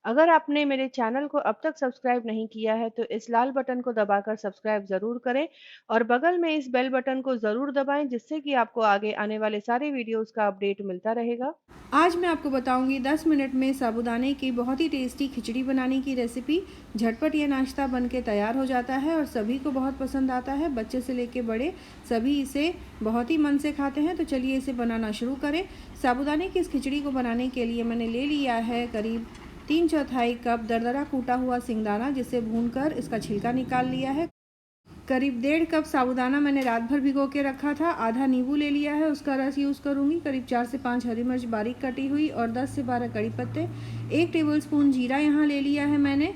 अगर आपने मेरे चैनल को अब तक सब्सक्राइब नहीं किया है तो इस लाल बटन को दबाकर सब्सक्राइब ज़रूर करें और बगल में इस बेल बटन को ज़रूर दबाएं जिससे कि आपको आगे आने वाले सारे वीडियोस का अपडेट मिलता रहेगा। आज मैं आपको बताऊंगी 10 मिनट में साबूदाने की बहुत ही टेस्टी खिचड़ी बनाने की रेसिपी। झटपट ये नाश्ता बनके तैयार हो जाता है और सभी को बहुत पसंद आता है। बच्चे से लेके बड़े सभी इसे बहुत ही मन से खाते हैं। तो चलिए इसे बनाना शुरू करें। साबूदाने की इस खिचड़ी को बनाने के लिए मैंने ले लिया है करीब 3/4 कप दरदरा कूटा हुआ सिंगदाना, जिसे भूनकर इसका छिलका निकाल लिया है। करीब 1.5 कप साबूदाना मैंने रात भर भिगो के रखा था। आधा नींबू ले लिया है, उसका रस यूज़ करूँगी। करीब 4 से 5 हरी मिर्च बारीक कटी हुई और 10 से 12 कड़ी पत्ते। 1 टेबलस्पून जीरा यहाँ ले लिया है मैंने।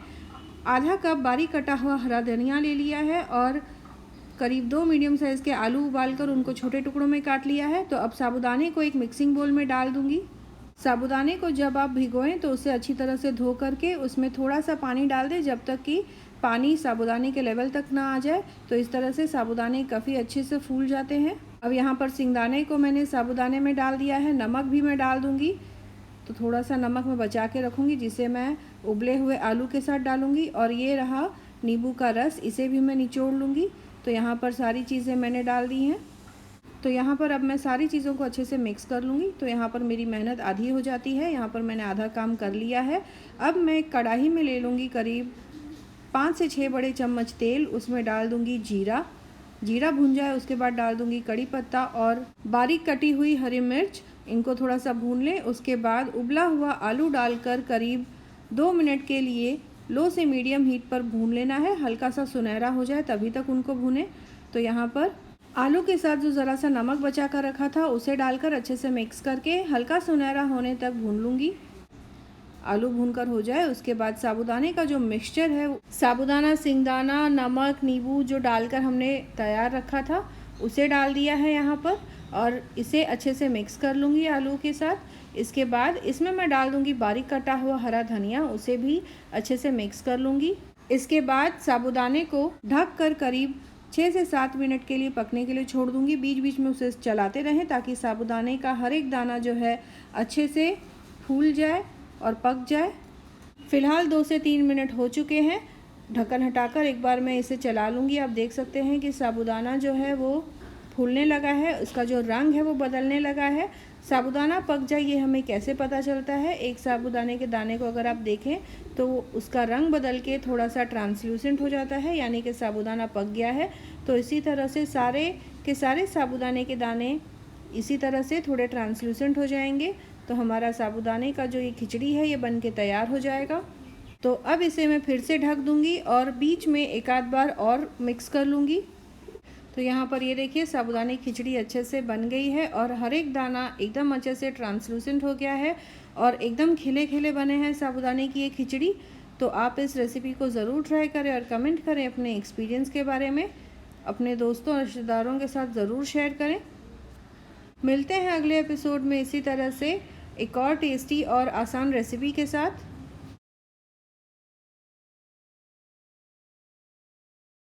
आधा कप बारीक कटा हुआ हरा धनिया ले लिया है और करीब 2 मीडियम साइज़ के आलू उबालकर उनको छोटे टुकड़ों में काट लिया है। तो अब साबूदाने को एक मिक्सिंग बोल में डाल दूँगी। साबूदाने को जब आप भिगोएं तो उसे अच्छी तरह से धो करके उसमें थोड़ा सा पानी डाल दें, जब तक कि पानी साबूदाने के लेवल तक ना आ जाए। तो इस तरह से साबूदाने काफ़ी अच्छे से फूल जाते हैं। अब यहाँ पर सिंगदाने को मैंने साबूदाने में डाल दिया है। नमक भी मैं डाल दूँगी, तो थोड़ा सा नमक मैं बचा के रखूँगी जिसे मैं उबले हुए आलू के साथ डालूँगी। और ये रहा नींबू का रस, इसे भी मैं निचोड़ लूँगी। तो यहाँ पर सारी चीज़ें मैंने डाल दी हैं। तो यहाँ पर अब मैं सारी चीज़ों को अच्छे से मिक्स कर लूँगी। तो यहाँ पर मेरी मेहनत आधी हो जाती है। यहाँ पर मैंने आधा काम कर लिया है। अब मैं कढ़ाई में ले लूँगी करीब 5 से 6 बड़े चम्मच तेल। उसमें डाल दूँगी जीरा। जीरा भुन जाए उसके बाद डाल दूँगी कड़ी पत्ता और बारीक कटी हुई हरी मिर्च। इनको थोड़ा सा भून लें। उसके बाद उबला हुआ आलू डालकर करीब 2 मिनट के लिए लो से मीडियम हीट पर भून लेना है। हल्का सा सुनहरा हो जाए तभी तक उनको भूनें। तो यहाँ पर आलू के साथ जो ज़रा सा नमक बचा कर रखा था उसे डालकर अच्छे से मिक्स करके हल्का सुनहरा होने तक भून लूँगी। आलू भूनकर हो जाए उसके बाद साबूदाने का जो मिक्सचर है, साबूदाना, सिंगदाना, नमक, नींबू जो डालकर हमने तैयार रखा था उसे डाल दिया है यहाँ पर और इसे अच्छे से मिक्स कर लूँगी आलू के साथ। इसके बाद इसमें मैं डाल दूँगी बारीक कटा हुआ हरा धनिया, उसे भी अच्छे से मिक्स कर लूँगी। इसके बाद साबूदाने को ढक कर करीब 6 से 7 मिनट के लिए पकने के लिए छोड़ दूँगी। बीच बीच में उसे चलाते रहें ताकि साबूदाने का हर एक दाना जो है अच्छे से फूल जाए और पक जाए। फ़िलहाल 2 से 3 मिनट हो चुके हैं। ढक्कन हटाकर एक बार मैं इसे चला लूँगी। आप देख सकते हैं कि साबूदाना जो है वो फूलने लगा है, उसका जो रंग है वो बदलने लगा है। साबूदाना पक जाए ये हमें कैसे पता चलता है? एक साबूदाने के दाने को अगर आप देखें तो उसका रंग बदल के थोड़ा सा ट्रांसल्यूसेंट हो जाता है, यानी कि साबूदाना पक गया है। तो इसी तरह से सारे के सारे साबूदाने के दाने इसी तरह से थोड़े ट्रांसल्यूसेंट हो जाएंगे। तो हमारा साबूदाने का जो ये खिचड़ी है ये बन के तैयार हो जाएगा। तो अब इसे मैं फिर से ढक दूँगी और बीच में एक आध बार और मिक्स कर लूँगी। तो यहाँ पर ये देखिए साबूदाने की खिचड़ी अच्छे से बन गई है और हर एक दाना एकदम अच्छे से ट्रांसलूसेंट हो गया है और एकदम खिले खिले बने हैं साबूदाने की ये खिचड़ी। तो आप इस रेसिपी को ज़रूर ट्राई करें और कमेंट करें अपने एक्सपीरियंस के बारे में। अपने दोस्तों और रिश्तेदारों के साथ ज़रूर शेयर करें। मिलते हैं अगले एपिसोड में इसी तरह से एक और टेस्टी और आसान रेसिपी के साथ।